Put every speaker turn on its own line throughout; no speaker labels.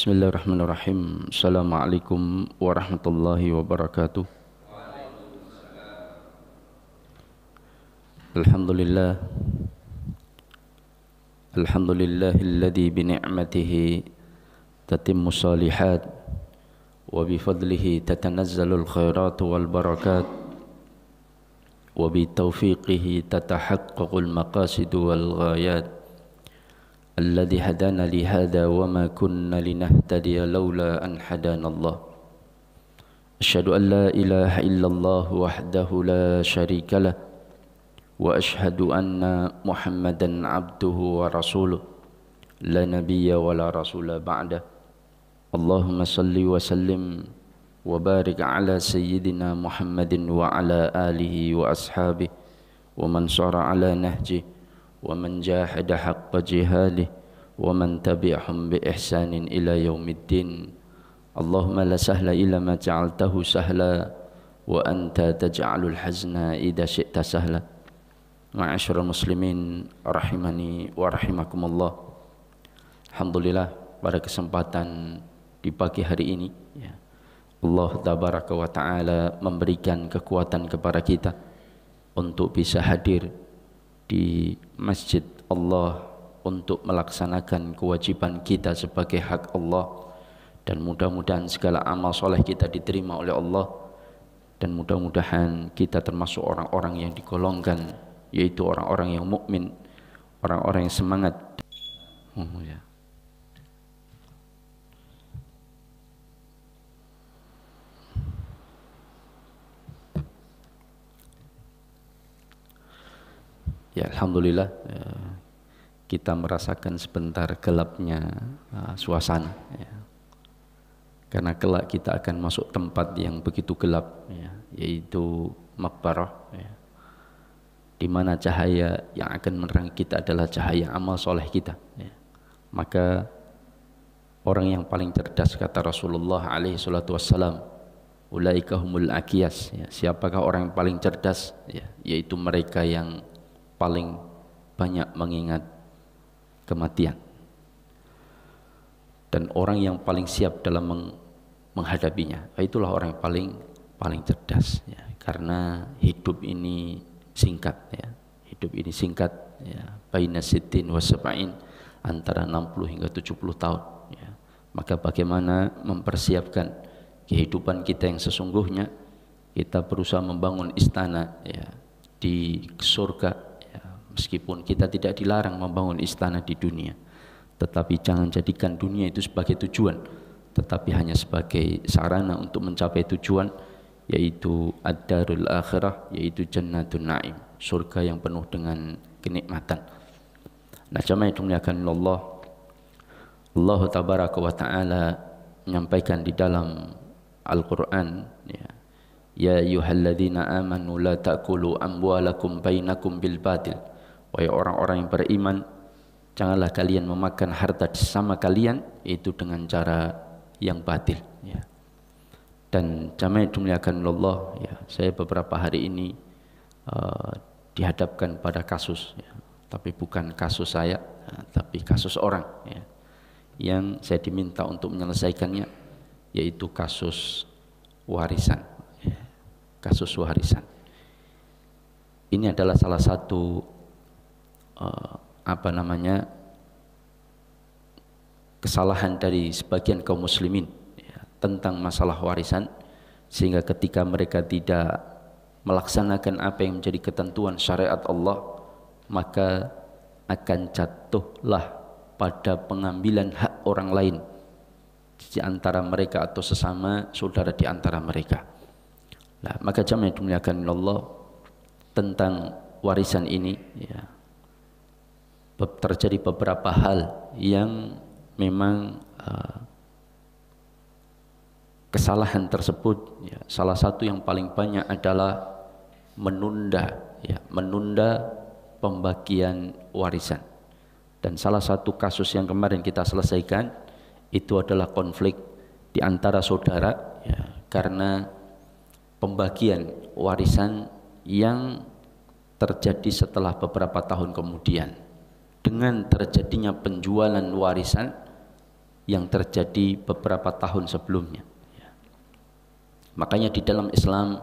Bismillahirrahmanirrahim. Assalamualaikum warahmatullahi wabarakatuh. Alhamdulillah. Alhamdulillahilladzi bini'matihi tatimmu shalihat wa bifadlihi tatanazzalul khairatu wal barakat wa bitaufiqihi tatahaqqaqul maqasidu wal ghayat. الذي هدانا لهذا وما كنا لنهتدي لولا أن هدانا الله أشهد أن لا إله إلا الله وحده لا شريك له وأشهد أن محمدا عبده ورسوله لا نبي ولا رسول بعده اللهم صل وسلم وبارك على سيدنا محمد وعلى آله وأصحابه ومن صار على نهجه ومن جاهد حق جهاده ومن تبعهم بإحسان إلى يوم الدين اللهم لا سهل إلا ما جعلته سهلا وأنت تجعل الحزن إذا شئت سهلا معاشر المسلمين rahimani wa rahimakumullah. Alhamdulillah, pada kesempatan di pagi hari ini ya, Allah tabaraka wa ta'ala memberikan kekuatan kepada kita untuk bisa hadir di masjid Allah untuk melaksanakan kewajiban kita sebagai hak Allah, dan mudah-mudahan segala amal soleh kita diterima oleh Allah, dan mudah-mudahan kita termasuk orang-orang yang digolongkan, yaitu orang-orang yang mukmin, orang-orang yang semangat. Ya, alhamdulillah kita merasakan sebentar gelapnya suasana ya. Karena kelak kita akan masuk tempat yang begitu gelap ya, yaitu maqbarah ya, di mana cahaya yang akan menerangi kita adalah cahaya amal soleh kita ya. Maka orang yang paling cerdas, kata Rasulullah alaihi salatu wassalam, ulaika humul aqiyas ya. Siapakah orang yang paling cerdas ya, yaitu mereka yang paling banyak mengingat kematian, dan orang yang paling siap dalam menghadapinya, itulah orang yang paling cerdas ya. Karena hidup ini singkat ya, hidup ini singkat ya, baina sittin wa sab'in, antara 60 hingga 70 tahun ya. Maka bagaimana mempersiapkan kehidupan kita yang sesungguhnya? Kita berusaha membangun istana ya di surga. Meskipun kita tidak dilarang membangun istana di dunia, tetapi jangan jadikan dunia itu sebagai tujuan, tetapi hanya sebagai sarana untuk mencapai tujuan, yaitu ad-darul akhirah, yaitu jannatun na'im, surga yang penuh dengan kenikmatan. Nah, jamaah yang dimuliakan Allah, Allah tabaraka wa ta'ala menyampaikan di dalam Al-Quran ya, ya ayyuhalladzina amanu la ta'kulu amwalakum bainakum bil batil. Wahai orang-orang yang beriman, janganlah kalian memakan harta sesama kalian itu dengan cara yang batil ya. Dan jamaah yang dimuliakan Allah ya, saya beberapa hari ini dihadapkan pada kasus ya, tapi bukan kasus saya ya, tapi kasus orang ya, yang saya diminta untuk menyelesaikannya, yaitu kasus warisan ya. Kasus warisan ini adalah salah satu kesalahan dari sebagian kaum muslimin ya, tentang masalah warisan, sehingga ketika mereka tidak melaksanakan apa yang menjadi ketentuan syariat Allah, maka akan jatuhlah pada pengambilan hak orang lain di antara mereka atau sesama saudara di antara mereka. Nah, maka jamaah yang dimuliakan Allah, tentang warisan ini ya, terjadi beberapa hal yang memang kesalahan tersebut ya, salah satu yang paling banyak adalah menunda pembagian warisan. Dan salah satu kasus yang kemarin kita selesaikan itu adalah konflik di antara saudara ya, karena pembagian warisan yang terjadi setelah beberapa tahun kemudian. Dengan terjadinya penjualan warisan, yang terjadi beberapa tahun sebelumnya. Makanya di dalam Islam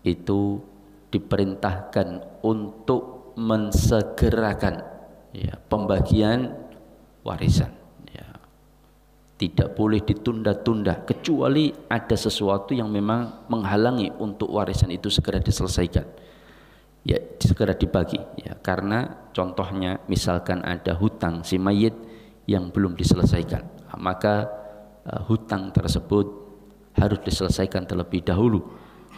itu diperintahkan untuk mensegerakan pembagian warisan. Tidak boleh ditunda-tunda kecuali ada sesuatu yang memang menghalangi untuk warisan itu segera diselesaikan, segera dibagi. Karena contohnya misalkan ada hutang si mayit yang belum diselesaikan, maka hutang tersebut harus diselesaikan terlebih dahulu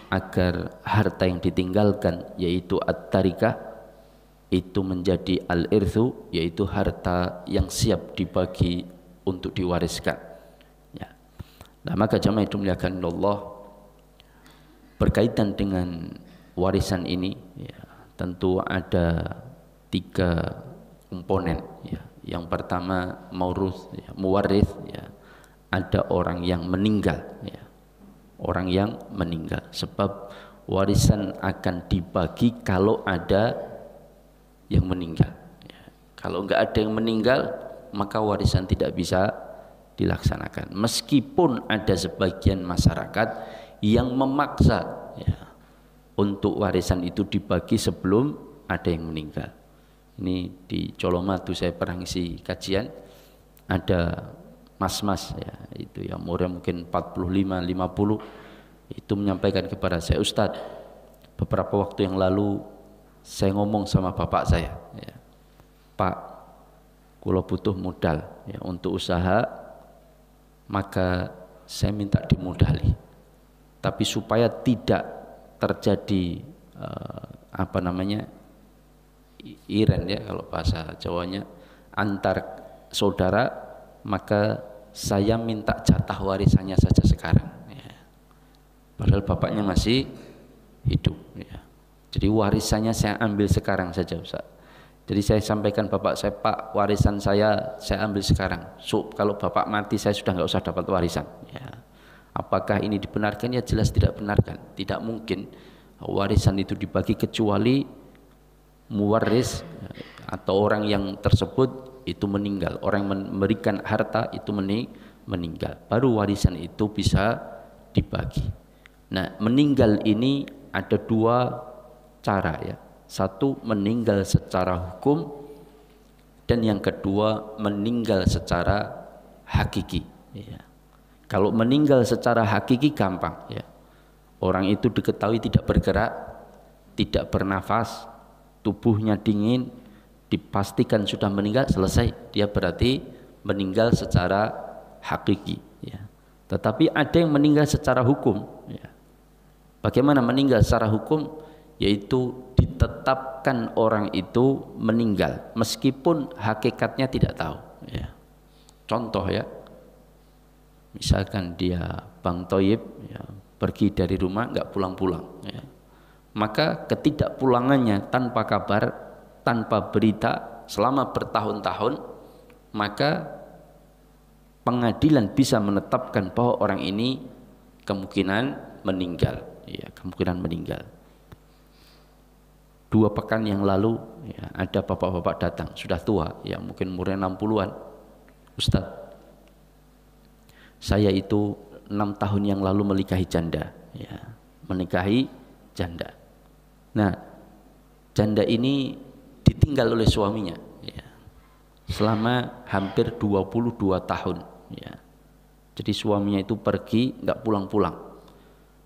agar harta yang ditinggalkan yaitu at-tarikah itu menjadi al-irthu, yaitu harta yang siap dibagi untuk diwariskan. Nah, maka jamaah itu dimuliakan Allah, berkaitan dengan warisan ini tentu ada 3 komponen. Yang pertama maurus, muwaris, ada orang yang meninggal, orang yang meninggal. Sebab warisan akan dibagi kalau ada yang meninggal. Kalau enggak ada yang meninggal, maka warisan tidak bisa dilaksanakan. Meskipun ada sebagian masyarakat yang memaksa untuk warisan itu dibagi sebelum ada yang meninggal. Ini di Colomadu saya pernah ngisi kajian, ada mas-mas itu yang umurnya mungkin 45-50 itu menyampaikan kepada saya, Ustadz, beberapa waktu yang lalu saya ngomong sama bapak saya, Pak, kalau butuh modal untuk usaha, maka saya minta dimodali. Tapi supaya tidak terjadi iren kalau bahasa Jawanya, antar saudara, maka saya minta jatah warisannya saja sekarang. Padahal bapaknya masih hidup. Jadi warisannya saya ambil sekarang saja, Ustaz. Jadi saya sampaikan bapak saya, Pak, warisan saya ambil sekarang. So, kalau bapak mati saya sudah nggak usah dapat warisan. Apakah ini dibenarkan? Ya jelas tidak benarkan. Tidak mungkin warisan itu dibagi kecuali muwaris atau orang yang tersebut itu meninggal. Orang yang memberikan harta itu meninggal. Baru warisan itu bisa dibagi. Nah, meninggal ini ada 2 cara . Satu, meninggal secara hukum, dan yang kedua meninggal secara hakiki. Kalau meninggal secara hakiki gampang, orang itu diketahui tidak bergerak, tidak bernafas, tubuhnya dingin, dipastikan sudah meninggal, selesai, dia berarti meninggal secara hakiki. Tetapi ada yang meninggal secara hukum. Bagaimana meninggal secara hukum? Yaitu ditetapkan orang itu meninggal meskipun hakikatnya tidak tahu. Contoh misalkan dia Bang Toyib pergi dari rumah nggak pulang-pulang, maka ketidakpulangannya tanpa kabar, tanpa berita selama bertahun-tahun, maka pengadilan bisa menetapkan bahwa orang ini kemungkinan meninggal. 2 pekan yang lalu ada bapak-bapak datang, sudah tua, mungkin umurnya 60-an. Ustadz, saya itu 6 tahun yang lalu menikahi janda. Nah, janda ini ditinggal oleh suaminya selama hampir 22 tahun. Jadi suaminya itu pergi nggak pulang-pulang.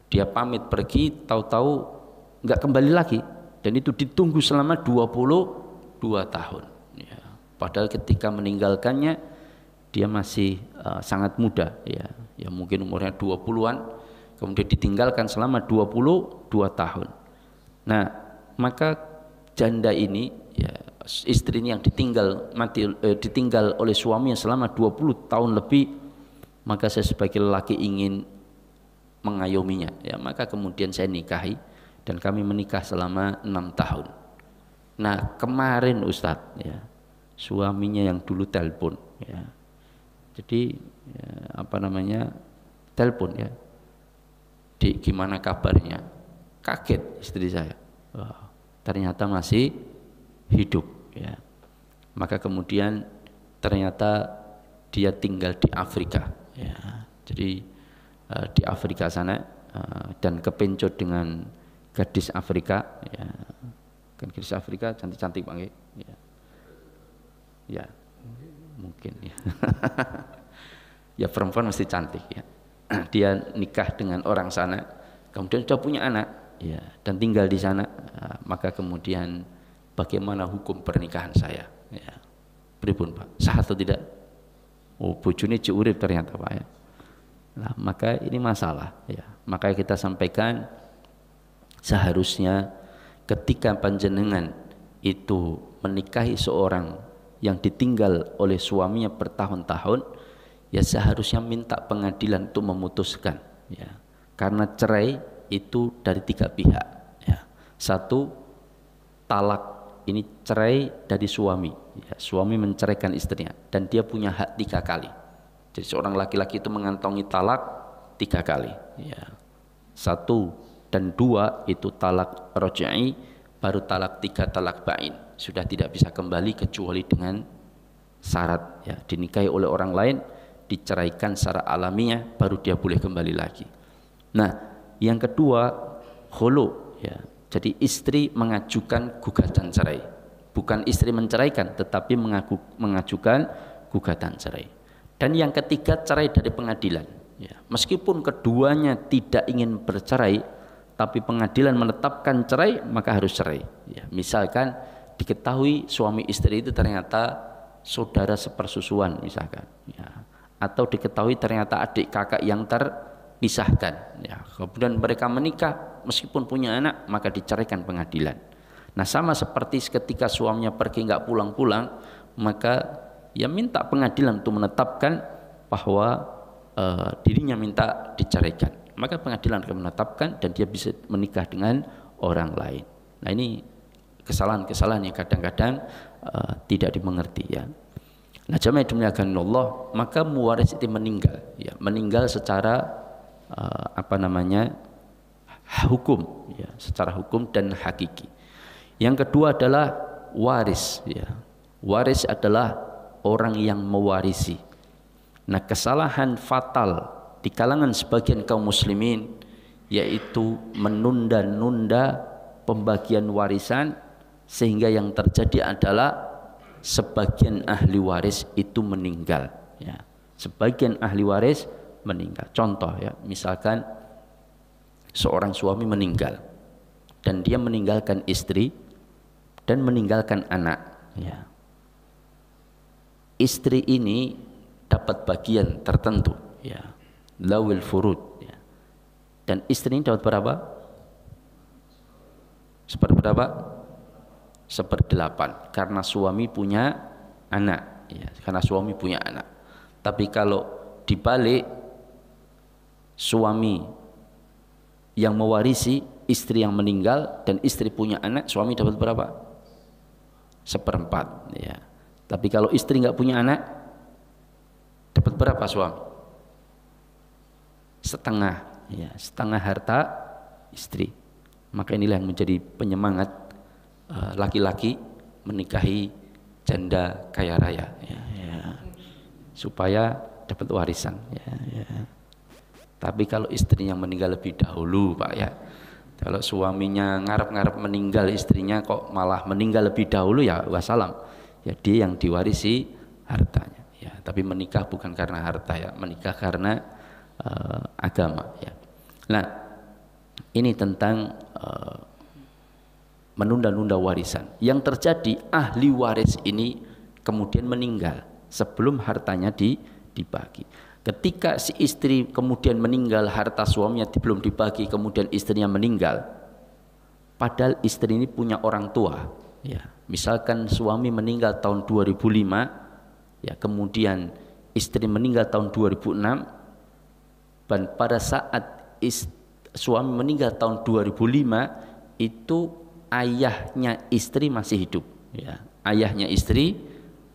Dia pamit pergi, tahu-tahu nggak kembali lagi. Dan itu ditunggu selama 22 tahun. Padahal ketika meninggalkannya dia masih sangat muda, mungkin umurnya 20-an, kemudian ditinggalkan selama 22 tahun. Nah, maka janda ini, istrinya yang ditinggal oleh suaminya selama 20 tahun lebih, maka saya sebagai lelaki ingin mengayominya, maka kemudian saya nikahi. Dan kami menikah selama 6 tahun. Nah, kemarin Ustadz, suaminya yang dulu telepon, jadi telepon, Dik, gimana kabarnya? Kaget istri saya, ternyata masih hidup. Maka kemudian ternyata dia tinggal di Afrika, ya. Jadi di Afrika sana, dan kepencut dengan gadis Afrika, ya. Kan gadis Afrika cantik-cantik Pak, ya. Ya, mungkin ya. Ya perempuan mesti cantik ya. Dia nikah dengan orang sana, kemudian sudah punya anak, ya, dan tinggal di sana. Maka kemudian bagaimana hukum pernikahan saya? Ya. Pripun Pak? Sah atau tidak? Oh, bojone cek urip ternyata Pak ya. Nah, maka ini masalah ya. Maka kita sampaikan seharusnya ketika panjenengan itu menikahi seorang yang ditinggal oleh suaminya bertahun-tahun, ya seharusnya minta pengadilan untuk memutuskan ya. Karena cerai itu dari 3 pihak ya. 1, talak, ini cerai dari suami ya. Suami menceraikan istrinya dan dia punya hak 3 kali. Jadi seorang laki-laki itu mengantongi talak 3 kali ya. 1 dan 2 itu talak raj'i, baru talak 3 talak bain. Sudah tidak bisa kembali kecuali dengan syarat ya, dinikahi oleh orang lain, diceraikan secara alamiah, baru dia boleh kembali lagi. Nah, yang kedua khulu ya. Jadi istri mengajukan gugatan cerai, bukan istri menceraikan, tetapi mengajukan gugatan cerai. Dan yang ketiga cerai dari pengadilan ya. Meskipun keduanya tidak ingin bercerai, tapi pengadilan menetapkan cerai, maka harus cerai ya. Misalkan diketahui suami istri itu ternyata saudara sepersusuan misalkan ya. Atau diketahui ternyata adik kakak yang terpisahkan ya. Kemudian mereka menikah meskipun punya anak, maka diceraikan pengadilan. Nah, sama seperti ketika suaminya pergi nggak pulang-pulang, maka ya minta pengadilan untuk menetapkan bahwa dirinya minta diceraikan, maka pengadilan akan menetapkan dan dia bisa menikah dengan orang lain. Nah, ini kesalahan-kesalahan yang kadang-kadang tidak dimengerti ya. Nah, jamaah dimuliakan Allah, maka muwaris itu meninggal ya, meninggal secara hukum ya, secara hukum dan hakiki. Yang kedua adalah waris ya. Waris adalah orang yang mewarisi. Nah, kesalahan fatal di kalangan sebagian kaum muslimin yaitu menunda-nunda pembagian warisan, sehingga yang terjadi adalah sebagian ahli waris itu meninggal ya. Sebagian ahli waris meninggal. Contoh ya, misalkan seorang suami meninggal dan dia meninggalkan istri dan meninggalkan anak ya. Istri ini dapat bagian tertentu ya, lawil furud ya. Dan istri ini dapat berapa? Seperberapa? 1/8 karena suami punya anak ya, karena suami punya anak. Tapi kalau dibalik, suami yang mewarisi istri yang meninggal dan istri punya anak, suami dapat berapa? 1/4 ya. Tapi kalau istri nggak punya anak, dapat berapa suami? Setengah ya, setengah harta istri. Maka inilah yang menjadi penyemangat laki-laki menikahi janda kaya raya ya, ya. Supaya dapat warisan ya, ya. Tapi kalau istrinya meninggal lebih dahulu Pak ya, kalau suaminya ngarep-ngarep meninggal, istrinya kok malah meninggal lebih dahulu, ya wassalam ya, dia yang diwarisi hartanya ya. Tapi menikah bukan karena harta ya, menikah karena agama ya. Nah, ini tentang menunda-nunda warisan. Yang terjadi, ahli waris ini kemudian meninggal sebelum hartanya dibagi. Ketika si istri kemudian meninggal, harta suaminya belum dibagi, kemudian istrinya meninggal, padahal istri ini punya orang tua ya. Misalkan suami meninggal tahun 2005 ya, kemudian istri meninggal tahun 2006, dan pada saat suami meninggal tahun 2005 itu ayahnya istri masih hidup ya. Ayahnya istri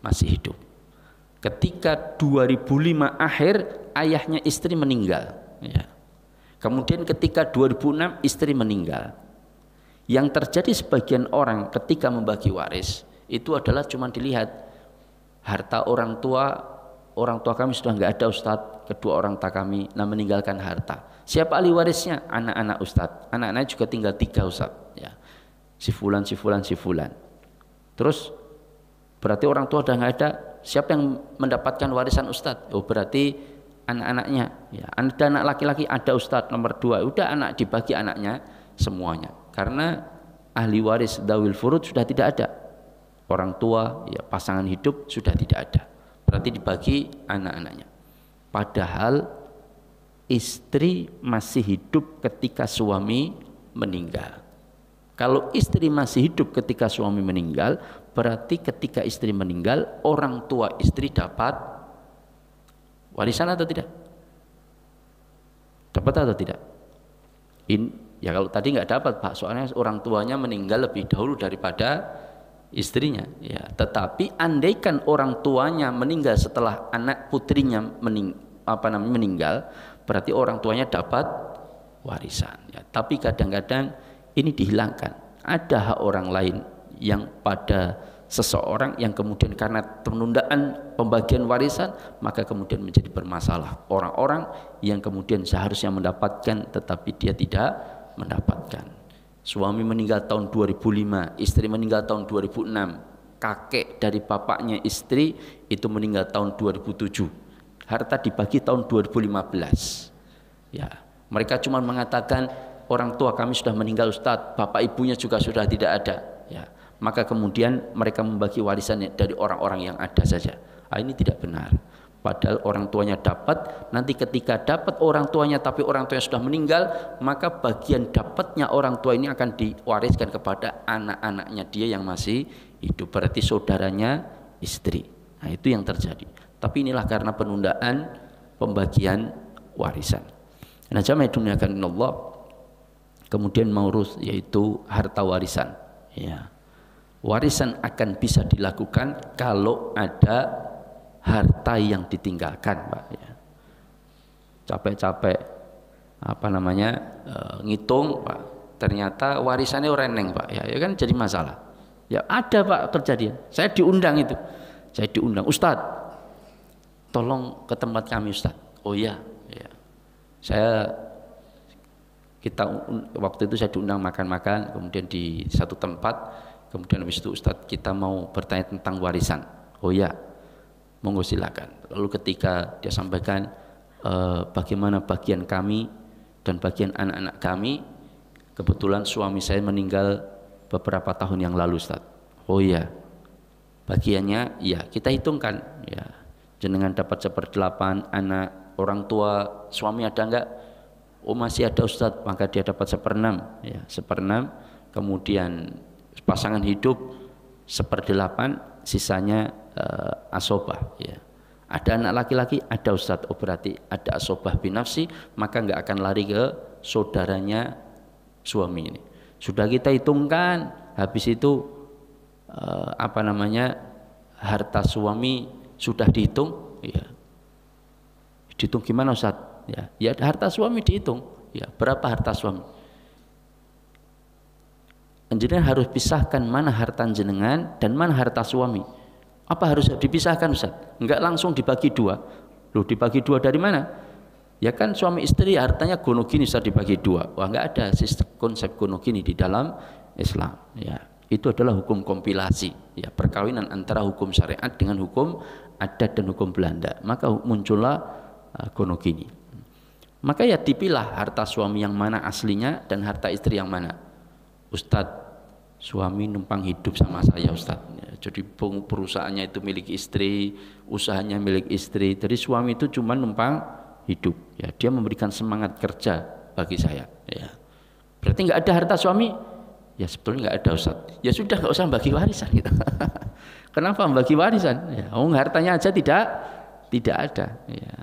masih hidup. Ketika 2005 akhir, ayahnya istri meninggal ya. Kemudian ketika 2006 istri meninggal. Yang terjadi sebagian orang ketika membagi waris itu adalah cuma dilihat harta orang tua orang tua kami sudah nggak ada Ustadz, kedua orang tua kami meninggalkan harta. Siapa ahli warisnya? Anak-anak Ustadz. Anak-anak juga tinggal 3 Ustadz. Ya. Si fulan, si fulan, si fulan. Terus berarti orang tua sudah nggak ada. Siapa yang mendapatkan warisan Ustadz? Oh berarti anak-anaknya. Ya. Ada anak laki-laki, ada Ustadz nomor 2. Udah anak dibagi anaknya semuanya. Karena ahli waris dawil furud sudah tidak ada. Orang tua, ya, pasangan hidup sudah tidak ada. Berarti dibagi anak-anaknya. Padahal istri masih hidup ketika suami meninggal. Kalau istri masih hidup ketika suami meninggal, berarti ketika istri meninggal, orang tua istri dapat warisan atau tidak? Dapat atau tidak? Ya kalau tadi nggak dapat Pak, soalnya orang tuanya meninggal lebih dahulu daripada istrinya. Ya, tetapi andaikan orang tuanya meninggal setelah anak putrinya meninggal, berarti orang tuanya dapat warisan. Ya, tapi kadang-kadang ini dihilangkan. Ada hak orang lain yang pada seseorang yang kemudian karena penundaan pembagian warisan maka kemudian menjadi bermasalah. Orang-orang yang kemudian seharusnya mendapatkan tetapi dia tidak mendapatkan. Suami meninggal tahun 2005, istri meninggal tahun 2006, kakek dari bapaknya istri itu meninggal tahun 2007. Harta dibagi tahun 2015. Ya, mereka cuma mengatakan orang tua kami sudah meninggal Ustadz, bapak ibunya juga sudah tidak ada. Ya, maka kemudian mereka membagi warisannya dari orang-orang yang ada saja. Ini tidak benar. Padahal orang tuanya dapat, nanti ketika dapat orang tuanya tapi orang tuanya sudah meninggal, maka bagian dapatnya orang tua ini akan diwariskan kepada anak-anaknya dia yang masih hidup, berarti saudaranya istri. Nah itu yang terjadi. Tapi inilah karena penundaan pembagian warisan. Nah jamaah dunia kan Allah, kemudian maurus yaitu harta warisan. Ya. Warisan akan bisa dilakukan kalau ada harta yang ditinggalkan, Pak. Ya. Capek-capek ngitung, Pak. Ternyata warisannya orang neng, Pak. Ya kan jadi masalah. Ya ada Pak kejadian. Saya diundang itu. Saya diundang, Ustadz, tolong ke tempat kami Ustadz. Oh iya. Ya. Waktu itu saya diundang makan-makan, kemudian di satu tempat, kemudian habis itu Ustadz kita mau bertanya tentang warisan. Oh iya. Monggo silakan. Lalu ketika dia sampaikan bagaimana bagian kami dan bagian anak-anak kami, kebetulan suami saya meninggal beberapa tahun yang lalu Ustaz. Oh iya, bagiannya ya kita hitungkan ya. Jenengan dapat 1/8, anak orang tua suami ada enggak? Oh masih ada Ustaz, maka dia dapat 1/6 ya, 1/6. Kemudian pasangan hidup 1/8, sisanya asobah ya. Ada anak laki-laki, ada Ustadz, oh berarti ada asobah binafsi, maka nggak akan lari ke saudaranya suami ini. Sudah kita hitungkan, habis itu harta suami sudah dihitung ya. Dihitung gimana Ustadz? Ya harta suami dihitung ya, berapa harta suami? Jenengan harus pisahkan mana harta jenengan dan mana harta suami. Apa harus dipisahkan Ustaz? Enggak langsung dibagi 2. Loh dibagi 2 dari mana? Ya kan suami istri hartanya gono gini Ustaz dibagi 2. Wah enggak ada konsep gono gini di dalam Islam. Ya, itu adalah hukum kompilasi. Ya, perkawinan antara hukum syariat dengan hukum adat dan hukum Belanda. Maka muncullah gono gini. Maka ya dipilah harta suami yang mana aslinya dan harta istri yang mana. Ustadz, suami numpang hidup sama saya Ustadz. Jadi perusahaannya itu milik istri, usahanya milik istri. Jadi suami itu cuma numpang hidup. Ya, dia memberikan semangat kerja bagi saya. Ya. Berarti nggak ada harta suami? Ya sebetulnya nggak ada Ustadz. Ya sudah nggak usah bagi warisan gitu. Kenapa bagi warisan? Ya, hartanya aja tidak ada. Ya.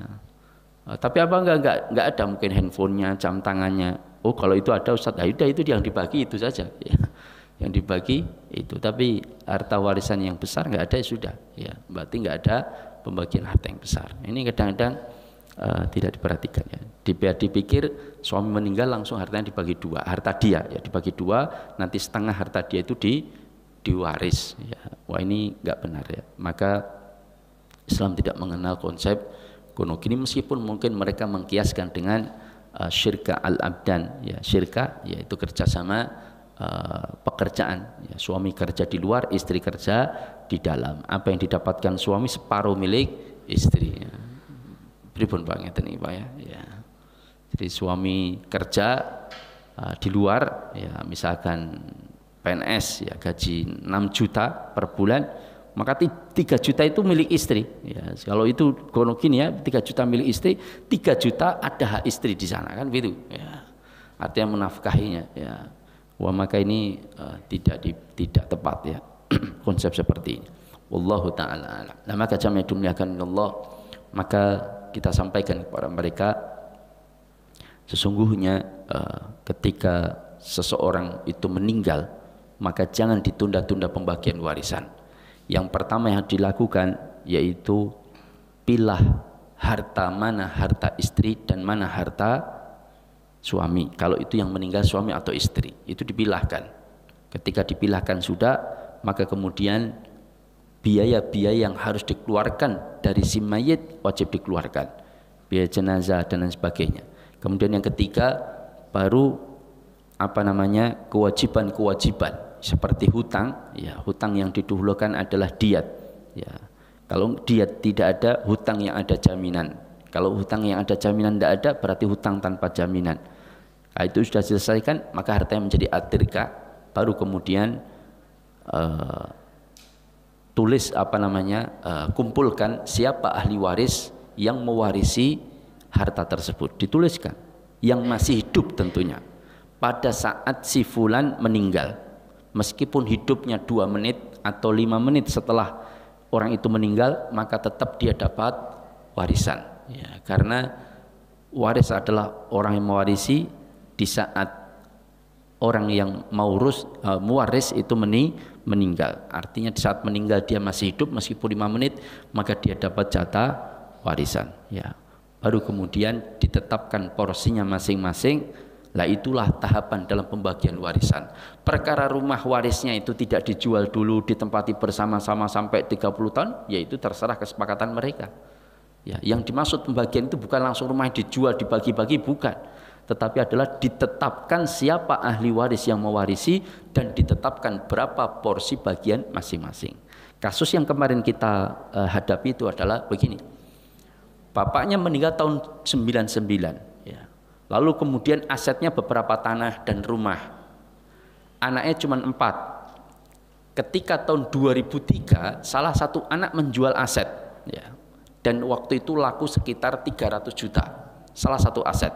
Tapi apa nggak ada mungkin handphonenya, jam tangannya. Oh kalau itu ada Ustadz, ya udah itu yang dibagi itu saja. Ya. Yang dibagi itu, tapi harta warisan yang besar nggak ada ya sudah, ya berarti nggak ada pembagian harta yang besar. Ini kadang-kadang tidak diperhatikan ya. Dipikir suami meninggal langsung hartanya dibagi 2, harta dia ya dibagi 2, nanti setengah harta dia itu diwaris. Ya. Wah ini nggak benar ya. Maka Islam tidak mengenal konsep kuno gini, meskipun mungkin mereka mengkiaskan dengan syirka al-abdan, ya syirka yaitu kerjasama pekerjaan, ya, suami kerja di luar, istri kerja di dalam. Apa yang didapatkan suami separuh milik istri. Ya. Pripun Pak ngeten iki Pak ya. Ya. Jadi suami kerja di luar, ya misalkan PNS, ya gaji 6 juta per bulan, maka 3 juta itu milik istri. Ya, kalau itu kono gini ya, 3 juta milik istri, 3 juta ada hak istri di sana kan begitu. Ya. Artinya menafkahinya. Ya. Wah, maka ini tidak tepat ya konsep seperti ini. Wallahu taala alam. Nah, maka jamaah dimuliakan Allah, maka kita sampaikan kepada mereka sesungguhnya ketika seseorang itu meninggal, maka jangan ditunda-tunda pembagian warisan. Yang pertama yang dilakukan yaitu pilah harta, mana harta istri dan mana harta suami. Kalau itu yang meninggal suami atau istri, itu dipilahkan. Ketika dipilahkan sudah, maka kemudian biaya-biaya yang harus dikeluarkan dari si mayit wajib dikeluarkan, biaya jenazah dan lain sebagainya. Kemudian yang ketiga baru kewajiban-kewajiban seperti hutang, ya hutang yang didahulukan adalah diat. Ya, kalau diat tidak ada, hutang yang ada jaminan. Kalau hutang yang ada jaminan tidak ada, berarti hutang tanpa jaminan. Nah, itu sudah diselesaikan, maka hartanya menjadi atirka. Baru kemudian kumpulkan siapa ahli waris yang mewarisi harta tersebut. Dituliskan yang masih hidup tentunya. Pada saat si fulan meninggal, meskipun hidupnya 2 menit atau 5 menit setelah orang itu meninggal, maka tetap dia dapat warisan. Ya, karena waris adalah orang yang mewarisi di saat orang yang mewaris itu meninggal. Artinya di saat meninggal dia masih hidup meskipun 5 menit, maka dia dapat jatah warisan. Ya. Baru kemudian ditetapkan porsinya masing-masing. Lah itulah tahapan dalam pembagian warisan. Perkara rumah warisnya itu tidak dijual dulu, ditempati bersama-sama sampai 30 tahun, yaitu terserah kesepakatan mereka. Ya, yang dimaksud pembagian itu bukan langsung rumah dijual dibagi-bagi, bukan, tetapi adalah ditetapkan siapa ahli waris yang mewarisi dan ditetapkan berapa porsi bagian masing-masing. Kasus yang kemarin kita hadapi itu adalah begini. Bapaknya meninggal tahun 99, ya. Lalu kemudian asetnya beberapa tanah dan rumah. Anaknya cuma 4. Ketika tahun 2003 salah satu anak menjual aset, ya. Dan waktu itu laku sekitar 300 juta salah satu aset.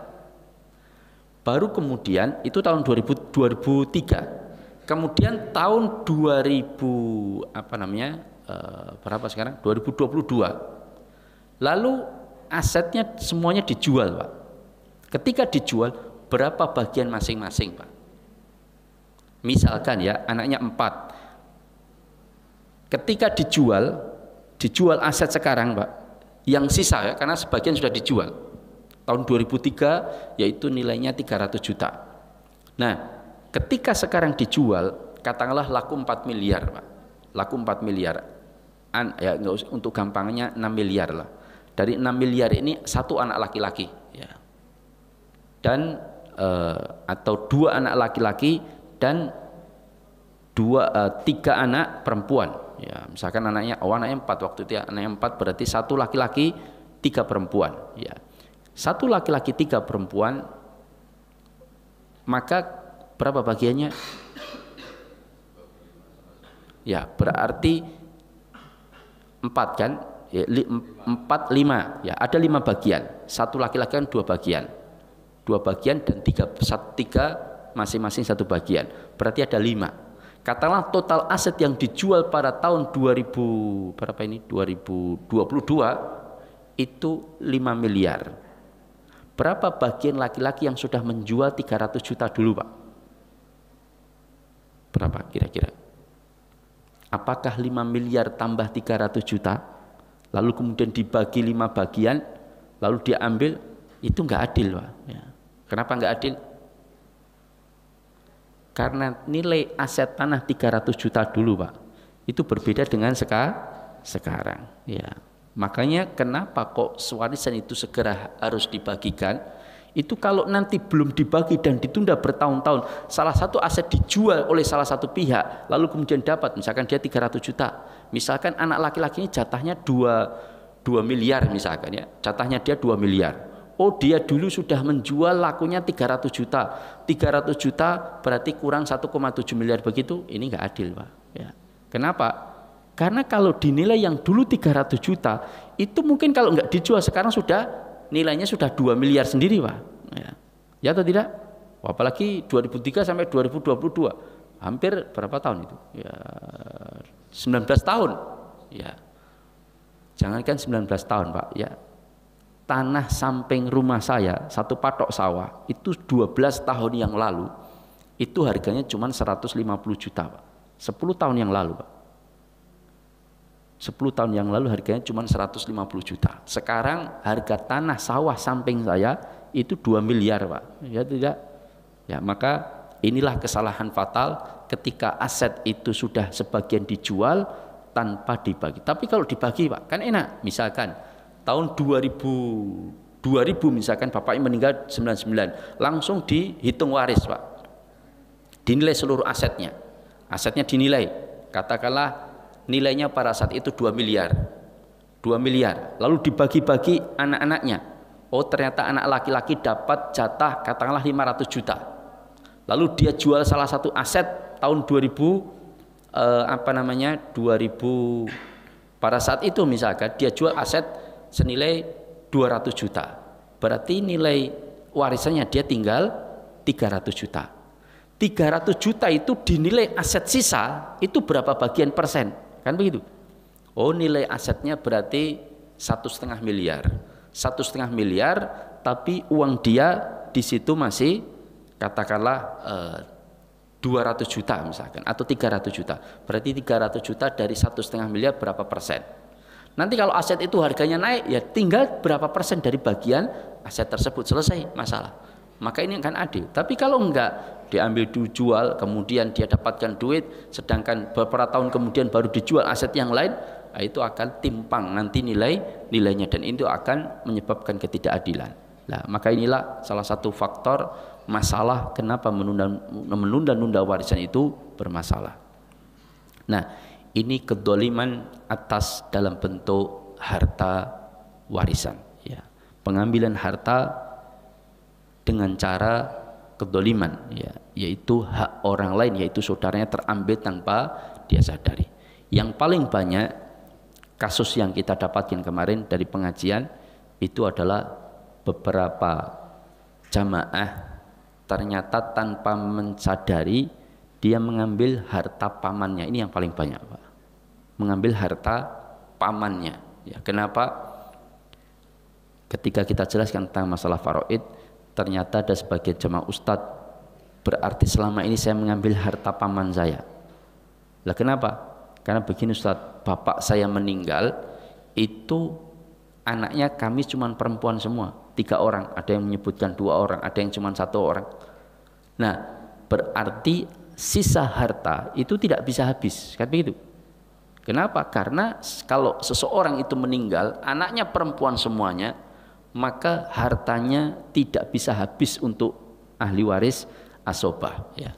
Baru kemudian itu tahun 2003. Kemudian tahun 2022 lalu asetnya semuanya dijual, Pak. Ketika dijual, berapa bagian masing-masing, Pak? Misalkan ya anaknya 4. Ketika dijual aset sekarang, Pak, yang sisa ya, karena sebagian sudah dijual tahun 2003, yaitu nilainya 300 juta. Nah, ketika sekarang dijual, katakanlah laku 4 miliar, Pak. Laku 4 miliar. Ya, untuk gampangnya 6 miliar lah. Dari 6 miliar ini 1 anak laki-laki, ya. Dan atau 2 anak laki-laki dan 3 anak perempuan. Ya, misalkan anaknya 4 waktu itu ya, anaknya 4 berarti 1 laki-laki 3 perempuan, ya. 1 laki-laki 3 perempuan, maka berapa bagiannya? Ya, berarti 4 kan? Ya, 4, 5, ya, ada 5 bagian. 1 laki-laki kan 2 bagian. 2 bagian dan 3 masing-masing 1 bagian. Berarti ada 5. Katakanlah total aset yang dijual pada tahun 2022 itu 5 miliar. Berapa bagian laki-laki yang sudah menjual 300 juta dulu, Pak? Berapa kira-kira? Apakah 5 miliar tambah 300 juta? Lalu kemudian dibagi 5 bagian, lalu dia ambil? Itu enggak adil, Pak. Ya. Kenapa enggak adil? Karena nilai aset tanah 300 juta dulu, Pak, itu berbeda dengan sekarang, ya. Makanya kenapa kok warisan itu segera harus dibagikan? Itu kalau nanti belum dibagi dan ditunda bertahun-tahun, salah satu aset dijual oleh salah satu pihak, lalu kemudian dapat, misalkan dia 300 juta, misalkan anak laki-laki ini jatahnya 2 miliar misalkan ya, jatahnya dia 2 miliar. Oh, dia dulu sudah menjual lakunya 300 juta. 300 juta berarti kurang 1,7 miliar begitu, ini nggak adil, Pak. Ya. Kenapa? Karena kalau dinilai yang dulu 300 juta, itu mungkin kalau nggak dijual sekarang sudah nilainya sudah 2 miliar sendiri, Pak. Ya atau tidak? Apalagi 2003 sampai 2022. Hampir berapa tahun itu? Ya 19 tahun. Ya. Jangankan 19 tahun, Pak, ya. Tanah samping rumah saya, satu patok sawah, itu 12 tahun yang lalu, itu harganya cuma 150 juta, Pak. 10 tahun yang lalu, Pak. 10 tahun yang lalu harganya cuma 150 juta. Sekarang harga tanah sawah samping saya itu 2 miliar, Pak. Ya tidak? Ya, maka inilah kesalahan fatal ketika aset itu sudah sebagian dijual tanpa dibagi. Tapi kalau dibagi, Pak, kan enak. Misalkan tahun 2000 misalkan bapaknya meninggal 99, langsung dihitung waris, Pak. Dinilai seluruh asetnya. Asetnya dinilai. Katakanlah nilainya pada saat itu 2 miliar. 2 miliar. Lalu dibagi-bagi anak-anaknya. Oh, ternyata anak laki-laki dapat jatah katakanlah 500 juta. Lalu dia jual salah satu aset tahun 2000 pada saat itu misalkan dia jual aset senilai 200 juta. Berarti nilai warisannya dia tinggal 300 juta. 300 juta itu dinilai aset sisa itu berapa bagian persen? Kan begitu. Oh, nilai asetnya berarti 1,5 miliar. 1,5 miliar, tapi uang dia di situ masih katakanlah 200 juta misalkan, atau 300 juta. Berarti 300 juta dari 1,5 miliar berapa persen? Nanti kalau aset itu harganya naik, ya tinggal berapa persen dari bagian aset tersebut, selesai masalah. Maka ini akan adil. Tapi kalau enggak, diambil dijual, kemudian dia dapatkan duit, sedangkan beberapa tahun kemudian baru dijual aset yang lain, itu akan timpang nanti nilainya, dan itu akan menyebabkan ketidakadilan. Nah, maka inilah salah satu faktor masalah kenapa menunda-nunda warisan itu bermasalah. Nah, ini kedoliman atas dalam bentuk harta warisan, ya. Pengambilan harta dengan cara kedoliman, ya, yaitu hak orang lain, yaitu saudaranya terambil tanpa dia sadari. Yang paling banyak kasus yang kita dapatkan kemarin dari pengajian itu adalah beberapa jamaah ternyata tanpa mensadari dia mengambil harta pamannya. Ini yang paling banyak, Pak. Mengambil harta pamannya. Ya, kenapa? Ketika kita jelaskan tentang masalah faraid, ternyata ada sebagian jamaah ustadz, berarti selama ini saya mengambil harta paman saya. Lah kenapa? Karena begini ustadz, bapak saya meninggal, itu anaknya kami cuma perempuan semua, 3 orang, ada yang menyebutkan 2 orang, ada yang cuma 1 orang. Nah, berarti sisa harta itu tidak bisa habis, kan begitu? Kenapa? Karena kalau seseorang itu meninggal, anaknya perempuan semuanya, maka hartanya tidak bisa habis untuk ahli waris asobah, ya.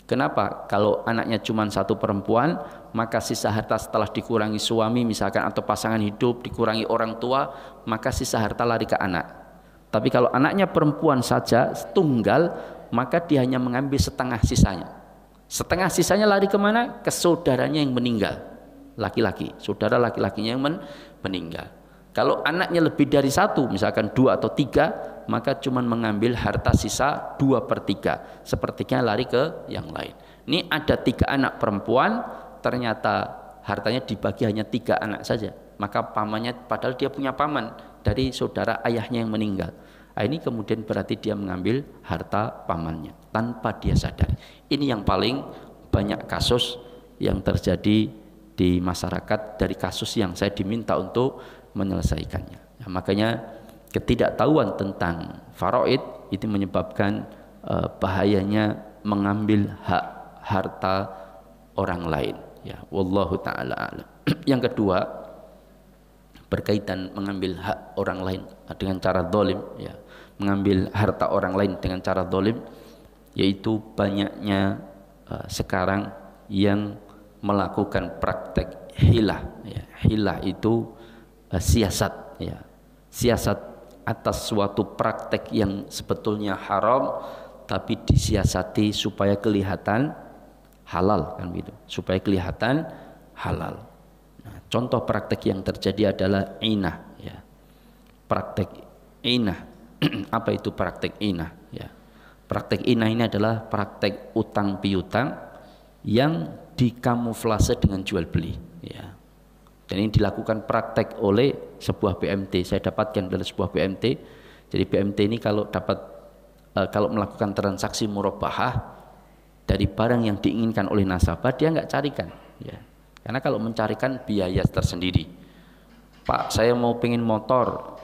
Kenapa? Kalau anaknya cuma 1 perempuan, maka sisa harta setelah dikurangi suami misalkan atau pasangan hidup, dikurangi orang tua, maka sisa harta lari ke anak. Tapi kalau anaknya perempuan saja tunggal, maka dia hanya mengambil setengah sisanya. Setengah sisanya lari kemana? Ke saudaranya yang meninggal, laki-laki, saudara laki-lakinya yang meninggal. Kalau anaknya lebih dari 1, misalkan 2 atau 3, maka cuma mengambil harta sisa 2/3, sepertiga lari ke yang lain. Ini ada 3 anak perempuan, ternyata hartanya dibagi hanya 3 anak saja, maka pamannya, padahal dia punya paman dari saudara ayahnya yang meninggal. Nah, ini kemudian berarti dia mengambil harta pamannya tanpa dia sadari. Ini yang paling banyak kasus yang terjadi di masyarakat dari kasus yang saya diminta untuk menyelesaikannya. Nah, makanya ketidaktahuan tentang faraid itu menyebabkan bahayanya mengambil hak harta orang lain, ya. Wallahu taala alam. Yang kedua, berkaitan mengambil hak orang lain dengan cara zalim, ya, mengambil harta orang lain dengan cara zalim, yaitu banyaknya sekarang yang melakukan praktek hilah, ya. Hilah itu siasat, ya, siasat atas suatu praktek yang sebetulnya haram tapi disiasati supaya kelihatan halal, kan gitu, supaya kelihatan halal. Nah, contoh praktek yang terjadi adalah inah, ya. Praktek inah. Apa itu praktek inah, ya? Praktek inah ini adalah praktek utang piutang yang dikamuflase dengan jual beli, ya. Dan ini dilakukan praktek oleh sebuah BMT. Saya dapatkan dari sebuah BMT. Jadi BMT ini kalau melakukan transaksi murabahah dari barang yang diinginkan oleh nasabah, dia nggak carikan, ya. Karena kalau mencarikan biaya tersendiri. Pak, saya mau pengen motor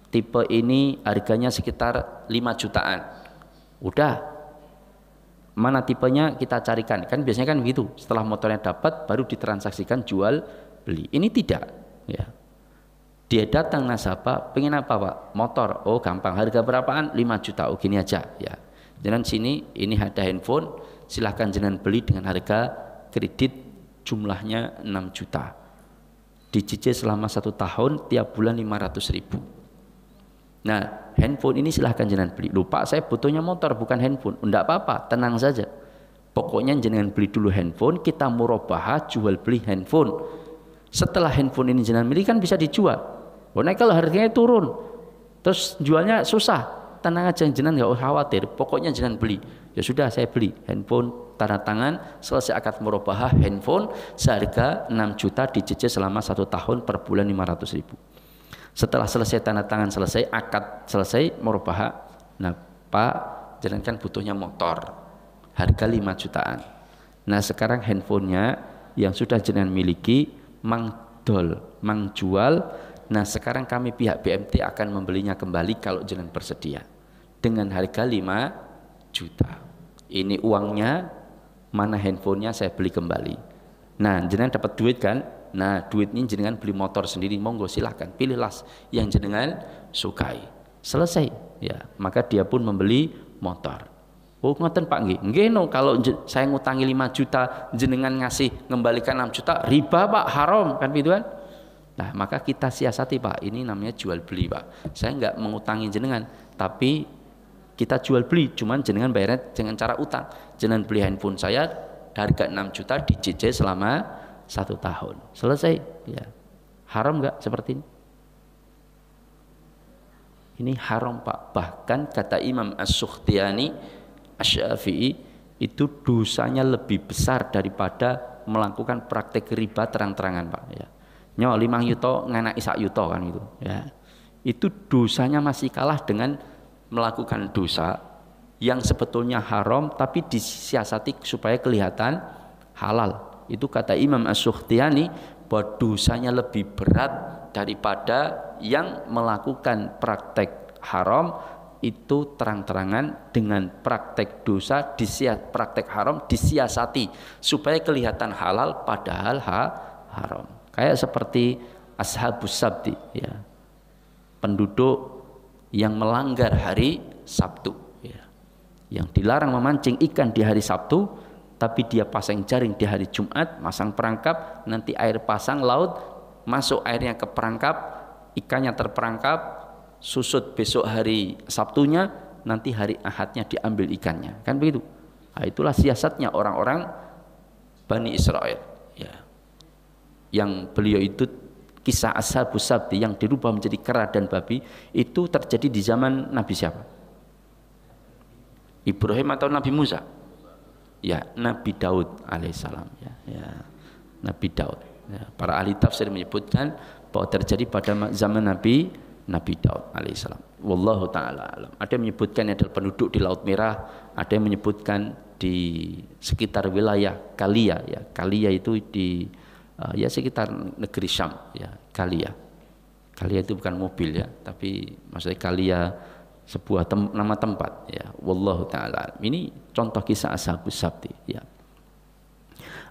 tipe ini, harganya sekitar 5 jutaan. Udah, mana tipenya kita carikan. Kan biasanya kan begitu. Setelah motornya dapat baru ditransaksikan jual beli. Ini tidak, ya. Dia datang nasabah, pengen apa Pak? Motor. Oh gampang, harga berapaan? 5 juta. Oh gini aja, ya. Jangan sini, ini ada handphone, silahkan jangan beli dengan harga kredit jumlahnya 6 juta. Dicicil selama 1 tahun, tiap bulan 500.000. Nah, handphone ini silahkan jangan beli. Lupa, saya butuhnya motor bukan handphone. Enggak apa-apa, tenang saja. Pokoknya jangan beli dulu handphone, kita murabahah jual beli handphone. Setelah handphone ini jangan beli kan bisa dijual. Naik kalau harganya turun, terus jualnya susah, tenang aja, jangan nggak usah khawatir. Pokoknya jangan beli. Ya sudah, saya beli handphone, tanda tangan, selesai akad murabahah handphone seharga 6 juta dicicil selama 1 tahun per bulan 500.000. Setelah selesai tanda tangan, selesai akad, selesai murabahah, nah Pak, jangan kan butuhnya motor, harga 5 jutaan. Nah sekarang handphonenya yang sudah jenengan miliki mang jual. Nah sekarang kami pihak BMT akan membelinya kembali kalau jenengan bersedia dengan harga 5 juta. Ini uangnya, mana handphonenya saya beli kembali. Nah jenengan dapat duit kan? Nah duit ini jenengan beli motor sendiri, monggo silahkan pilihlah yang jenengan sukai. Selesai, ya. Maka dia pun membeli motor. Oh ngoten Pak nggih. Nggih no, kalau saya ngutangi 5 juta jenengan ngasih ngembalikan 6 juta, riba Pak, haram kan gitu kan? Nah, maka kita siasati Pak, ini namanya jual beli Pak. Saya enggak mengutangi jenengan, tapi kita jual beli, cuman jenengan bayarnya dengan cara utang. Jenengan beli handphone saya harga 6 juta dicicil selama 1 tahun. Selesai, ya. Haram enggak seperti ini? Ini haram Pak. Bahkan kata Imam As-Sukhtiyani Asy-Syafi'i, itu dosanya lebih besar daripada melakukan praktek riba terang-terangan Pak, ya. Nyo 5 yuto nganaki 1 yuto kan gitu, ya. Itu dosanya masih kalah dengan melakukan dosa yang sebetulnya haram tapi disiasati supaya kelihatan halal. Itu kata Imam As-Sukhtiyani bahwa dosanya lebih berat daripada yang melakukan praktek haram itu terang-terangan dengan praktek dosa, praktek haram disiasati supaya kelihatan halal padahal haram. Kayak seperti Ashabus Sabti, ya. Penduduk yang melanggar hari Sabtu, ya. Yang dilarang memancing ikan di hari Sabtu, tapi dia pasang jaring di hari Jumat, masang perangkap, nanti air pasang laut, masuk airnya ke perangkap, ikannya terperangkap, susut besok hari Sabtunya, nanti hari Ahadnya diambil ikannya, kan begitu. Nah, itulah siasatnya orang-orang Bani Israel, ya. Yang beliau itu kisah Ashabus Sabti yang dirubah menjadi kera dan babi itu terjadi di zaman Nabi siapa? Ibrahim atau Nabi Musa? Ya, Nabi Daud alaihissalam, ya, ya. Nabi Daud, ya. Para ahli tafsir menyebutkan bahwa terjadi pada zaman Nabi Daud alaihissalam. Wallahu taala alam. Ada yang menyebutkan adalah penduduk di Laut Merah, ada yang menyebutkan di sekitar wilayah Kalia, ya. Kalia itu di ya sekitar negeri Syam, ya, Kalia. Kalia itu bukan mobil, ya, tapi maksudnya Kalia sebuah nama tempat, ya. Wallahu taala. Ini contoh kisah Ashabus Sabti, ya.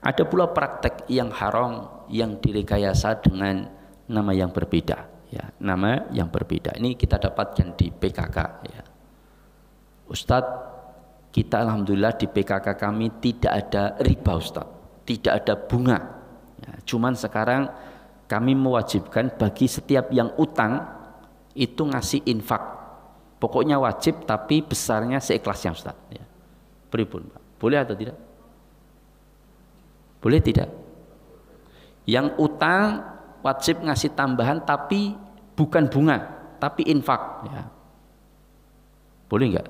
Ada pula praktek yang haram yang direkayasa dengan nama yang berbeda, ya, nama yang berbeda. Ini kita dapatkan di PKK, ya. Ustadz, kita alhamdulillah di PKK kami tidak ada riba Ustadz, tidak ada bunga. Ya, cuman sekarang kami mewajibkan bagi setiap yang utang itu ngasih infak. Pokoknya wajib tapi besarnya seikhlasnya Ustadz. Ya. Pripun, Pak? Boleh atau tidak? Boleh tidak? Yang utang wajib ngasih tambahan tapi bukan bunga, tapi infak. Ya. Boleh enggak?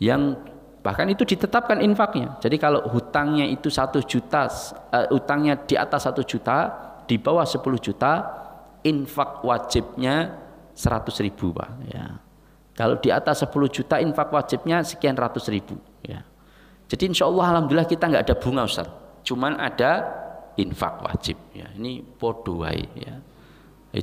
Yang bahkan itu ditetapkan infaknya. Jadi kalau hutangnya itu 1 juta, hutangnya di atas 1 juta, di bawah 10 juta, infak wajibnya 100.000, Pak. Ya. Kalau di atas 10 juta, infak wajibnya sekian ratus ribu. Ya. Jadi insya Allah alhamdulillah kita nggak ada bunga Ustaz, cuman ada infak wajib. Ya. Ini podoai. Ya.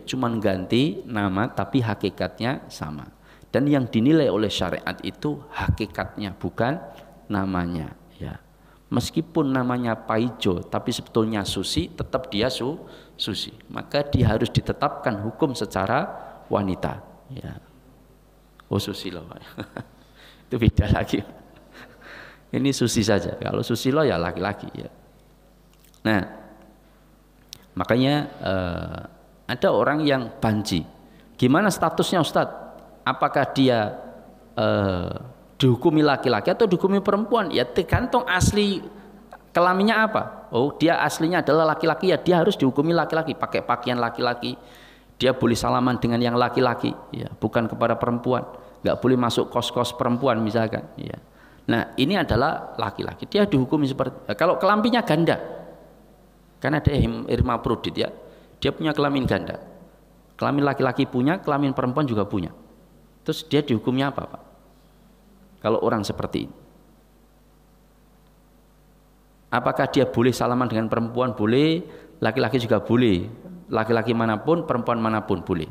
Cuman ganti nama tapi hakikatnya sama. Dan yang dinilai oleh syariat itu hakikatnya, bukan namanya. Ya. Meskipun namanya Paijo, tapi sebetulnya Susi, tetap dia Susi. Maka dia harus ditetapkan hukum secara wanita. Ya. Oh Susilo, itu beda lagi. Ini Susi saja. Kalau Susilo ya laki-laki. Ya. Nah, makanya ada orang yang banji. Gimana statusnya Ustadz? Apakah dia dihukumi laki-laki atau dihukumi perempuan? Ya tergantung asli kelaminnya apa. Oh dia aslinya adalah laki-laki, ya dia harus dihukumi laki-laki, pakai pakaian laki-laki. Dia boleh salaman dengan yang laki-laki, ya, bukan kepada perempuan. Nggak boleh masuk kos-kos perempuan misalkan. Ya. Nah ini adalah laki-laki, dia dihukumi seperti. Kalau kelaminnya ganda, kan ada Irma Prudit ya, dia punya kelamin ganda. Kelamin laki-laki punya, kelamin perempuan juga punya. Terus dia dihukumnya apa, Pak? Kalau orang seperti ini, apakah dia boleh salaman dengan perempuan? Boleh, laki-laki juga boleh. Laki-laki manapun, perempuan manapun boleh.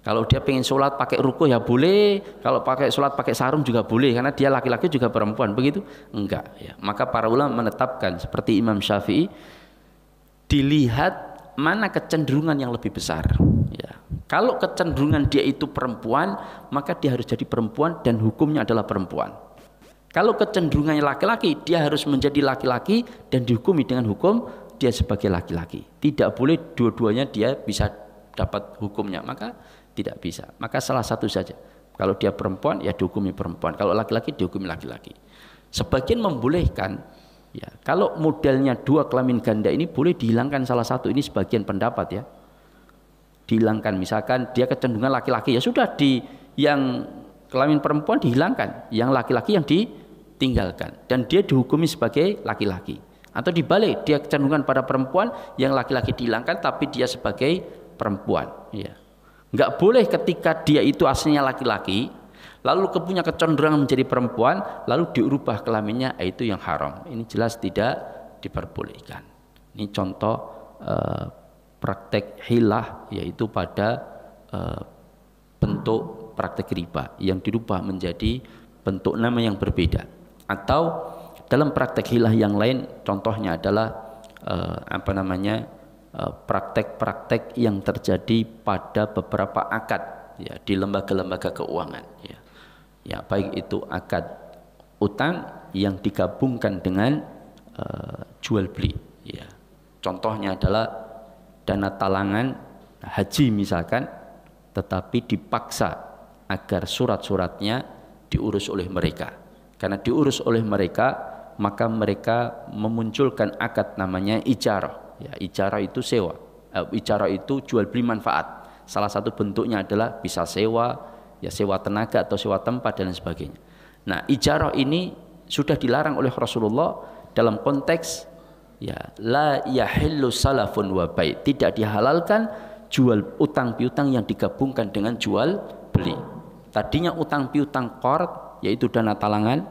Kalau dia pengen sholat pakai ruko ya boleh. Kalau pakai sholat pakai sarung juga boleh, karena dia laki-laki juga perempuan. Begitu? Enggak. Ya. Maka para ulama menetapkan seperti Imam Syafi'i, dilihat mana kecenderungan yang lebih besar. Ya. Kalau kecenderungan dia itu perempuan, maka dia harus jadi perempuan dan hukumnya adalah perempuan. Kalau kecenderungannya laki-laki, dia harus menjadi laki-laki dan dihukumi dengan hukum dia sebagai laki-laki. Tidak boleh dua-duanya dia bisa dapat hukumnya, maka tidak bisa. Maka salah satu saja. Kalau dia perempuan ya dihukumi perempuan, kalau laki-laki dihukumi laki-laki. Sebagian membolehkan, ya, kalau modelnya dua kelamin ganda ini boleh dihilangkan salah satu. Ini sebagian pendapat ya. Dihilangkan, misalkan dia kecenderungan laki-laki, ya sudah, di yang kelamin perempuan dihilangkan, yang laki-laki yang ditinggalkan, dan dia dihukumi sebagai laki-laki. Atau dibalik, dia kecenderungan pada perempuan, yang laki-laki dihilangkan tapi dia sebagai perempuan. Ya. Nggak boleh ketika dia itu aslinya laki-laki lalu punya kecenderungan menjadi perempuan lalu diubah kelaminnya, itu yang haram. Ini jelas tidak diperbolehkan. Ini contoh praktek hilah, yaitu pada bentuk praktek riba yang dirubah menjadi bentuk nama yang berbeda. Atau dalam praktek hilah yang lain, contohnya adalah praktek-praktek yang terjadi pada beberapa akad, ya, di lembaga-lembaga keuangan, ya. Ya, baik itu akad utang yang digabungkan dengan jual beli, ya. Contohnya adalah dana talangan haji misalkan, tetapi dipaksa agar surat-suratnya diurus oleh mereka. Karena diurus oleh mereka, maka mereka memunculkan akad namanya ijarah. Ya, ijarah itu sewa. Ijarah itu jual beli manfaat. Salah satu bentuknya adalah bisa sewa, ya sewa tenaga atau sewa tempat dan sebagainya. Nah, ijarah ini sudah dilarang oleh Rasulullah dalam konteks, ya, la yahillu salafun wa bai', tidak dihalalkan jual utang piutang yang digabungkan dengan jual beli. Tadinya utang piutang qard, yaitu dana talangan,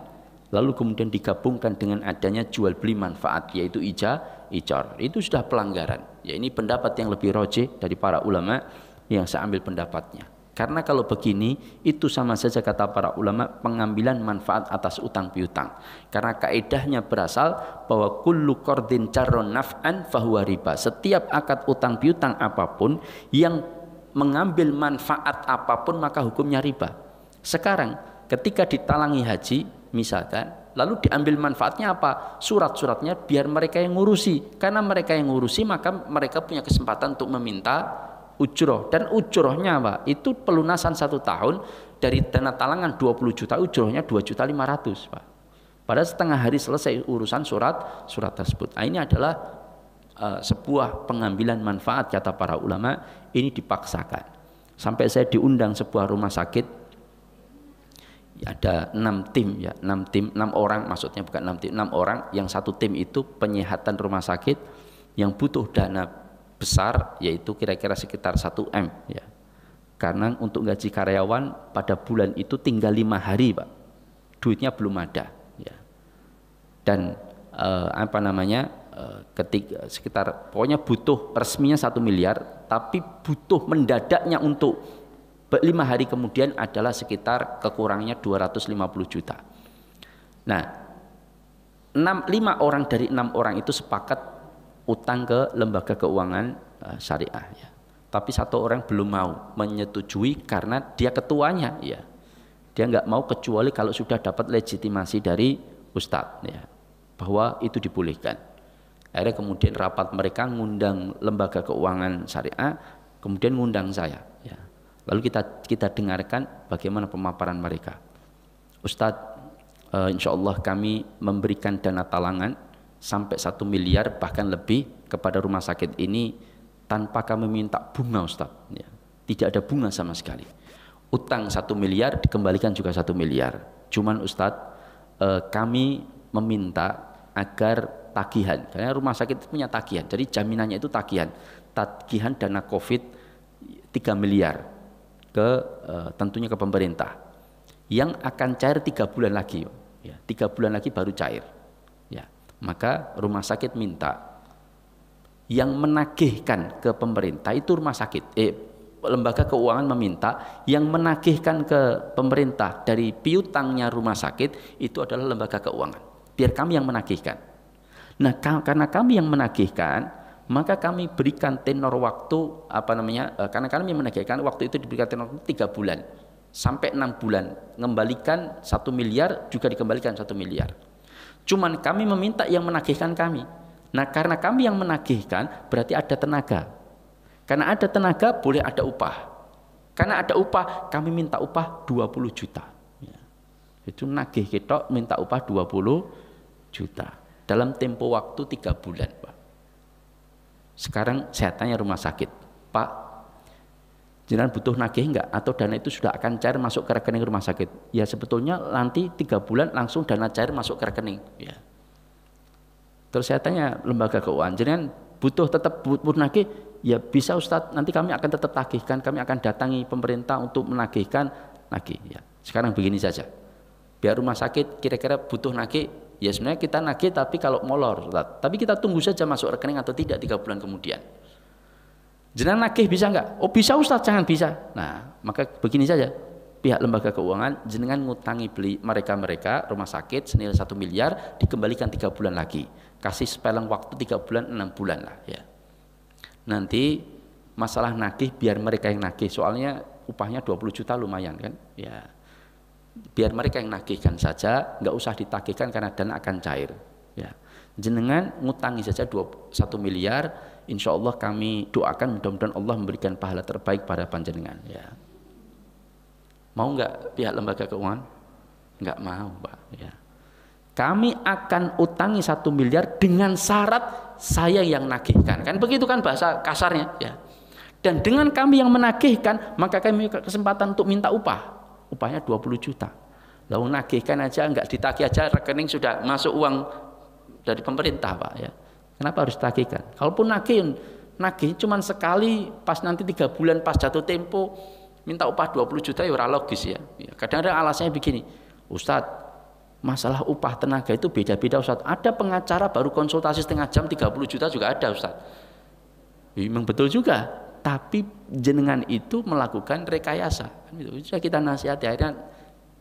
lalu kemudian digabungkan dengan adanya jual beli manfaat, yaitu ijar. Itu sudah pelanggaran. Ya, ini pendapat yang lebih rajih dari para ulama yang saya ambil pendapatnya. Karena kalau begini itu sama saja kata para ulama pengambilan manfaat atas utang piutang. Karena kaedahnya berasal bahwa kullu qardin jarron naf'an fahuwa riba. Setiap akad utang piutang apapun yang mengambil manfaat apapun maka hukumnya riba. Sekarang ketika ditalangi haji misalkan, lalu diambil manfaatnya apa? Surat-suratnya biar mereka yang ngurusi. Karena mereka yang ngurusi maka mereka punya kesempatan untuk meminta ujroh. Dan ujrohnya apa? Itu pelunasan 1 tahun dari dana talangan 20 juta, ujrohnya 2.500.000 Pak. Pada setengah hari selesai urusan surat tersebut. Nah, ini adalah sebuah pengambilan manfaat kata para ulama, ini dipaksakan. Sampai saya diundang sebuah rumah sakit, ada 6 tim ya, 6 orang, maksudnya bukan 6 tim, 6 orang, yang satu tim itu penyehatan rumah sakit yang butuh dana besar, yaitu kira-kira sekitar 1 M ya. Karena untuk gaji karyawan pada bulan itu tinggal 5 hari Pak, duitnya belum ada ya. Dan ketika sekitar pokoknya butuh resminya 1 miliar, tapi butuh mendadaknya untuk 5 hari kemudian adalah sekitar kekurangnya 250 juta. Nah, 5 orang dari 6 orang itu sepakat utang ke lembaga keuangan syariah ya. Tapi 1 orang belum mau menyetujui karena dia ketuanya ya. Dia nggak mau kecuali kalau sudah dapat legitimasi dari ustadz ya, bahwa itu dibolehkan. Akhirnya kemudian rapat mereka ngundang lembaga keuangan syariah, kemudian ngundang saya ya. Lalu kita dengarkan bagaimana pemaparan mereka. Ustadz, insya Allah kami memberikan dana talangan sampai 1 miliar bahkan lebih kepada rumah sakit ini tanpa kami minta bunga Ustadz ya. Tidak ada bunga sama sekali. Utang 1 miliar dikembalikan juga 1 miliar. Cuman Ustadz, kami meminta agar tagihan, karena rumah sakit punya tagihan, jadi jaminannya itu tagihan dana COVID 3 miliar tentunya ke pemerintah yang akan cair 3 bulan lagi ya, 3 bulan lagi baru cair ya. Maka rumah sakit minta yang menagihkan ke pemerintah itu rumah sakit, lembaga keuangan meminta yang menagihkan ke pemerintah dari piutangnya rumah sakit itu adalah lembaga keuangan, biar kami yang menagihkan. Nah, karena kami yang menagihkan, maka kami berikan tenor waktu karena kami menagihkan, waktu itu diberikan tenor waktu 3 bulan sampai 6 bulan, mengembalikan 1 miliar juga dikembalikan 1 miliar. Cuman kami meminta yang menagihkan kami. Nah, karena kami yang menagihkan berarti ada tenaga. Karena ada tenaga boleh ada upah. Karena ada upah, kami minta upah 20 juta. Ya. Itu nagih kita minta upah 20 juta. Dalam tempo waktu 3 bulan Pak. Sekarang saya tanya rumah sakit, Pak, jenengan butuh nagih enggak? Atau dana itu sudah akan cair masuk ke rekening rumah sakit? Ya sebetulnya nanti 3 bulan langsung dana cair masuk ke rekening ya. Terus saya tanya lembaga keuangan, jenengan tetap butuh nagih? Ya bisa Ustadz, nanti kami akan tetap tagihkan, kami akan datangi pemerintah untuk menagihkan nagih ya. Sekarang begini saja, biar rumah sakit kira-kira butuh nagih, ya sebenarnya kita nagih tapi kalau molor Ustaz. Tapi kita tunggu saja masuk rekening atau tidak 3 bulan kemudian. Jenengan nagih bisa enggak? Oh bisa Ustaz, jangan bisa. Nah maka begini saja, pihak lembaga keuangan jenengan ngutangi beli mereka rumah sakit senilai 1 miliar dikembalikan 3 bulan lagi. Kasih spelling waktu 3 bulan 6 bulan lah ya. Nanti masalah nagih biar mereka yang nagih, soalnya upahnya 20 juta lumayan kan ya. Biar mereka yang nagihkan saja, nggak usah ditagihkan karena dana akan cair ya. Jenengan ngutangi saja 1 miliar, insya Allah kami doakan mudah-mudahan Allah memberikan pahala terbaik pada panjenengan ya. Mau nggak pihak lembaga keuangan? Nggak mau Pak ya. Kami akan utangi 1 miliar dengan syarat saya yang nagihkan, kan begitu kan bahasa kasarnya ya. Dan dengan kami yang menagihkan, maka kami kesempatan untuk minta upahnya 20 juta. Lalu nagihkan aja, enggak ditagih aja, rekening sudah masuk uang dari pemerintah Pak ya. Kenapa harus ditagihkan? Kalaupun nagih cuma sekali, pas nanti 3 bulan pas jatuh tempo minta upah 20 juta ya ora logis ya. Kadang-kadang alasannya begini, Ustadz, masalah upah tenaga itu beda-beda Ustadz. Ada pengacara baru konsultasi setengah jam 30 juta juga ada Ustadz. Memang betul juga. tapi jenengan itu melakukan rekayasa. Sudah kita nasihati, akhirnya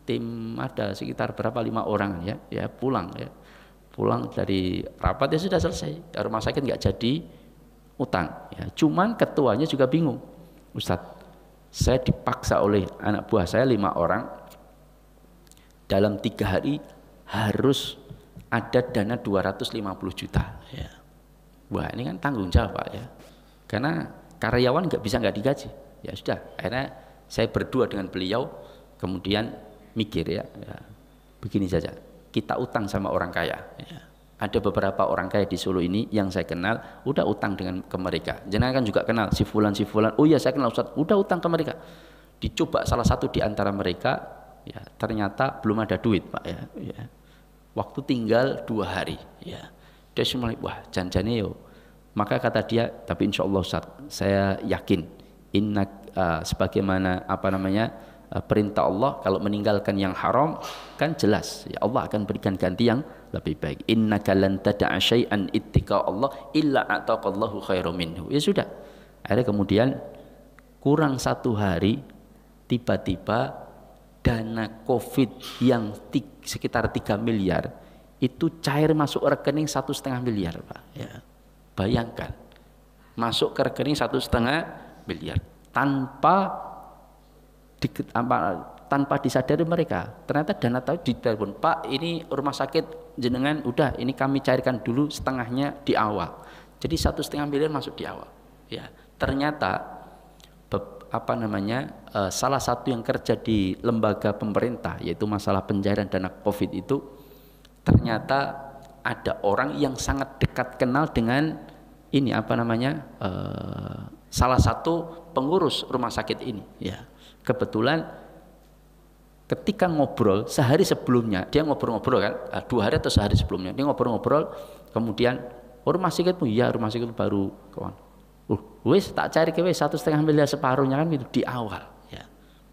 tim ada sekitar berapa 5 orang ya pulang dari rapat ya sudah selesai. Rumah sakit nggak jadi utang. Ya. Cuman ketuanya juga bingung, Ustadz, saya dipaksa oleh anak buah saya 5 orang dalam 3 hari harus ada dana 250 juta. Ya. Wah ini kan tanggung jawab Pak ya. Karena karyawan nggak digaji. Ya sudah, akhirnya saya berdua dengan beliau, kemudian mikir ya begini saja, kita utang sama orang kaya. Ya. Ada beberapa orang kaya di Solo ini yang saya kenal, udah utang ke mereka. Jenengan kan juga kenal si fulan. Oh iya saya kenal Ustaz, udah utang ke mereka. Dicoba salah satu di antara mereka, ya ternyata belum ada duit Pak ya. Waktu tinggal 2 hari. Ya. Dia mulai wah janjane yo. Maka kata dia, tapi insya Allah Ustaz, saya yakin sebagaimana perintah Allah, kalau meninggalkan yang haram kan jelas ya Allah akan berikan ganti yang lebih baik. Innaka lan tada'a syai'an ittika Allah illa ataqallahu khairum minhu. Ya sudah. Akhirnya kemudian kurang 1 hari tiba-tiba dana Covid yang sekitar 3 miliar itu cair masuk rekening 1,5 miliar Pak. Ya. Bayangkan masuk ke rekening 1,5 miliar tanpa disadari mereka. Ternyata dana tahu di telepon, Pak ini rumah sakit jenengan udah ini kami cairkan dulu setengahnya di awal. Jadi 1,5 miliar masuk di awal. Ya, ternyata salah satu yang kerja di lembaga pemerintah yaitu masalah pencairan dana Covid itu ternyata ada orang yang sangat dekat kenal dengan ini salah satu pengurus rumah sakit ini. Ya, kebetulan ketika ngobrol sehari sebelumnya dia ngobrol-ngobrol kan 2 hari atau sehari sebelumnya dia ngobrol-ngobrol, kemudian rumah sakitmu ya rumah sakit baru kawan. Wis tak cari ke 1,5 miliar separuhnya kan itu di awal. Ya.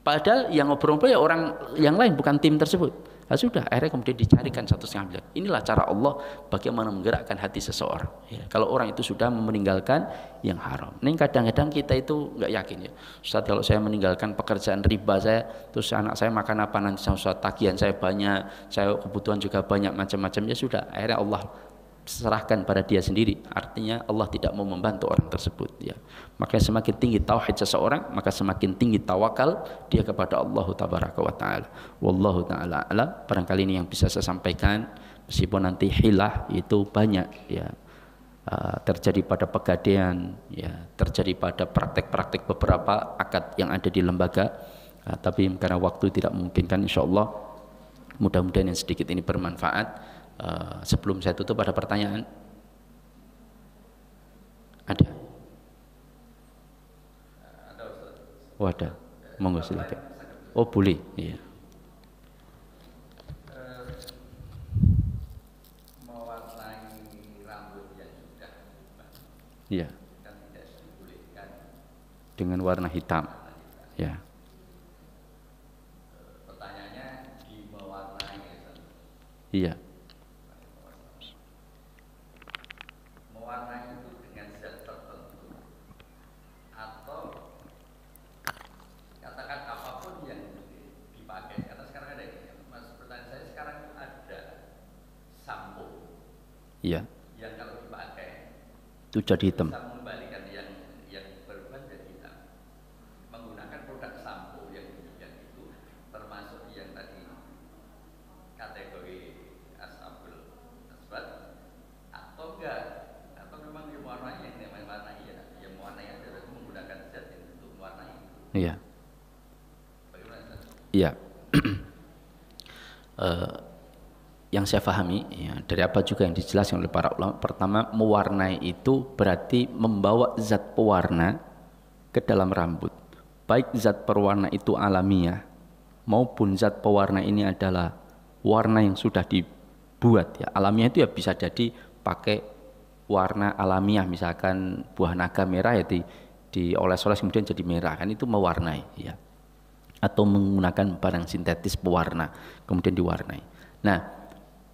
Padahal yang ngobrol-ngobrol ya orang yang lain bukan tim tersebut. Nah, sudah akhirnya kemudian dicarikan 1,5 miliar. Inilah cara Allah bagaimana menggerakkan hati seseorang. Ya, kalau orang itu sudah meninggalkan yang haram. Ini kadang-kadang kita itu nggak yakin ya. Ustaz kalau saya meninggalkan pekerjaan riba saya, terus anak saya makan apa nanti Ustaz, tagihan saya banyak, saya kebutuhan juga banyak macam-macam ya sudah. Akhirnya Allah serahkan pada dia sendiri. Artinya Allah tidak mau membantu orang tersebut ya. Maka semakin tinggi tauhid seseorang, maka semakin tinggi tawakal dia kepada Allah tabaraka wa taala. Wallahu taala alam. Barangkali ini yang bisa saya sampaikan, meskipun nanti hilah itu banyak ya. Terjadi pada pegadaian ya, terjadi pada praktek-praktek beberapa akad yang ada di lembaga. Tapi karena waktu tidak memungkinkan, insyaallah mudah-mudahan yang sedikit ini bermanfaat. Sebelum saya tutup ada pertanyaan? Ada? Oh ada, monggo silakan. Oh boleh, iya.
Mewarnai rambut yang sudah
Iya.
kan tidak dibolehkan
Dengan warna hitam. Ya.
Pertanyaannya di mewarnai
Iya.
mewarnai itu dengan zat tertentu atau katakan apapun yang dipakai, karena sekarang ada ini Mas, pertanyaan saya sekarang ada sampo
Iya.
yang kalau dipakai
Itu jadi hitam.
bisa mengembalikan yang berubah jadi hitam. Menggunakan produk sampo yang demikian itu termasuk yang tadi kategori ashabul aswad atau enggak, atau memang yang mewarnai yang namanya warnai ya, yang mewarnai adalah menggunakan zat yang untuk mewarnai.
Iya.
Bagaimana Ustaz?
Iya. Yang saya pahami ya, dari apa juga yang dijelaskan oleh para ulama, pertama mewarnai itu berarti membawa zat pewarna ke dalam rambut, baik zat pewarna itu alamiah maupun zat pewarna ini adalah warna yang sudah dibuat ya. Alamiah itu ya bisa jadi pakai warna alamiah, misalkan buah naga merah ya dioles-oles kemudian jadi merah, kan itu mewarnai ya, atau menggunakan barang sintetis pewarna kemudian diwarnai. Nah,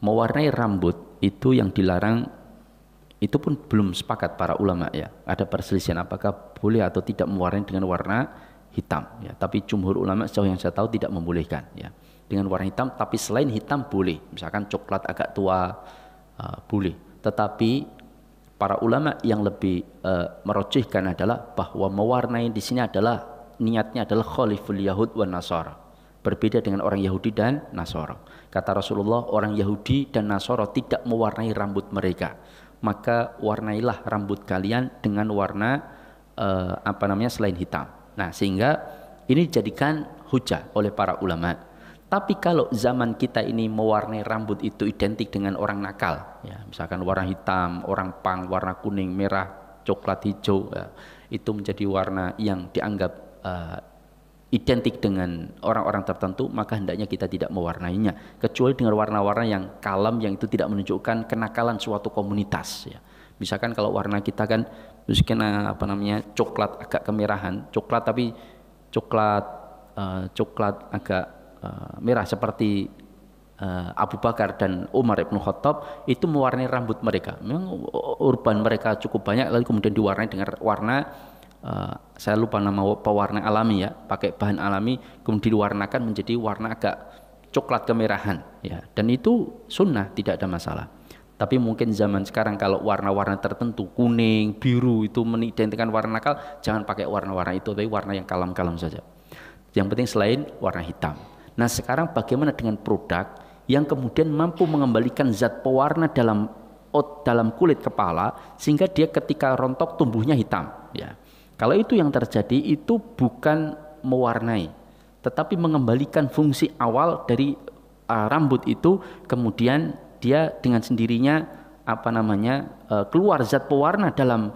mewarnai rambut itu yang dilarang Itu pun belum sepakat para ulama ya. Ada perselisihan apakah boleh atau tidak mewarnai dengan warna hitam ya. Tapi jumhur ulama sejauh yang saya tahu tidak membolehkan ya. Dengan warna hitam, tapi selain hitam boleh. Misalkan coklat agak tua boleh. Tetapi para ulama yang lebih merojihkan adalah bahwa mewarnai di sini adalah niatnya adalah khaliful Yahud wan Nasara. Berbeda dengan orang Yahudi dan Nasara. Kata Rasulullah, orang Yahudi dan Nasara tidak mewarnai rambut mereka. Maka warnailah rambut kalian dengan warna selain hitam. Nah, sehingga ini dijadikan hujah oleh para ulama. Tapi kalau zaman kita ini mewarnai rambut itu identik dengan orang nakal, ya, misalkan warna hitam, orang pang, warna kuning, merah, coklat, hijau, ya, itu menjadi warna yang dianggap identik dengan orang-orang tertentu, maka hendaknya kita tidak mewarnainya kecuali dengan warna-warna yang kalem, yang itu tidak menunjukkan kenakalan suatu komunitas ya. Misalkan kalau warna kita kan misalkan coklat agak kemerahan, coklat tapi coklat agak merah seperti Abu Bakar dan Umar ibn Khattab, itu mewarnai rambut mereka. Memang urban mereka cukup banyak, lalu kemudian diwarnai dengan warna saya lupa nama pewarna alami ya, pakai bahan alami kemudian diwarnakan menjadi warna agak coklat kemerahan ya, dan itu sunnah, tidak ada masalah. Tapi mungkin zaman sekarang kalau warna-warna tertentu kuning, biru itu mengidentikan warna nakal, jangan pakai warna-warna itu, tapi warna yang kalem-kalem saja. Yang penting selain warna hitam. Nah, sekarang bagaimana dengan produk yang kemudian mampu mengembalikan zat pewarna dalam kulit kepala sehingga dia ketika rontok tumbuhnya hitam ya. Kalau itu yang terjadi, itu bukan mewarnai, tetapi mengembalikan fungsi awal dari rambut itu, kemudian dia dengan sendirinya keluar zat pewarna dalam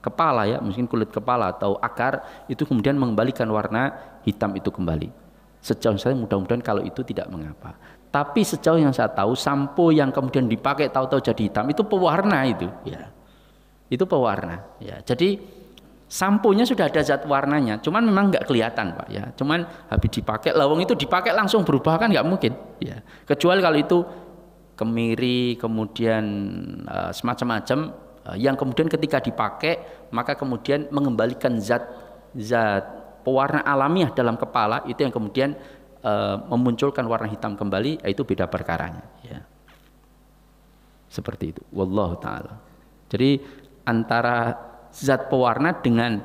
kepala ya, mungkin kulit kepala atau akar, itu kemudian mengembalikan warna hitam itu kembali. Sejauh saya mudah-mudahan kalau itu tidak mengapa. Tapi sejauh yang saya tahu, sampo yang kemudian dipakai tahu-tahu jadi hitam itu pewarna itu ya. Itu pewarna ya. Jadi samponya sudah ada zat warnanya, cuman memang nggak kelihatan Pak ya. Cuman habis dipakai, lawang itu dipakai langsung berubah kan nggak mungkin ya. Kecuali kalau itu kemiri kemudian semacam-macam yang kemudian ketika dipakai maka kemudian mengembalikan zat pewarna alamiah dalam kepala, itu yang kemudian memunculkan warna hitam kembali, itu beda perkaranya ya. Seperti itu. Wallahu taala. Jadi antara zat pewarna dengan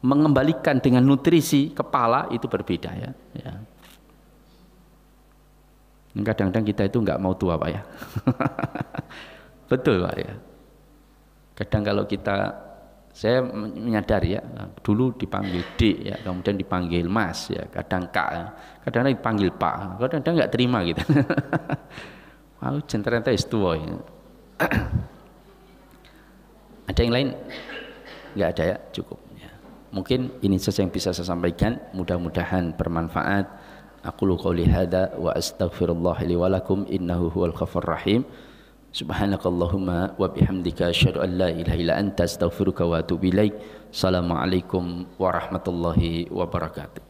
mengembalikan dengan nutrisi kepala itu berbeda ya. Kadang-kadang kita itu nggak mau tua Pak ya. Betul Pak ya. Kadang kalau saya menyadari ya, dulu dipanggil Dik ya, kemudian dipanggil Mas ya, kadang Kak ya, kadang-kadang dipanggil Pak, kadang-kadang nggak terima gitu. Mau jenterente tua ya. Ada yang lain? Nggak ada ya, cukup ya. Mungkin ini saja yang bisa saya sampaikan, mudah-mudahan bermanfaat. Aqulu qouli hadza wa astaghfirullah li wa lakum innahu huwal ghafurur rahim. Subhanakallahumma wa bihamdika asyhadu an la ilaha illa anta astaghfiruka wa atubu ilaik. Assalamualaikum warahmatullahi wabarakatuh.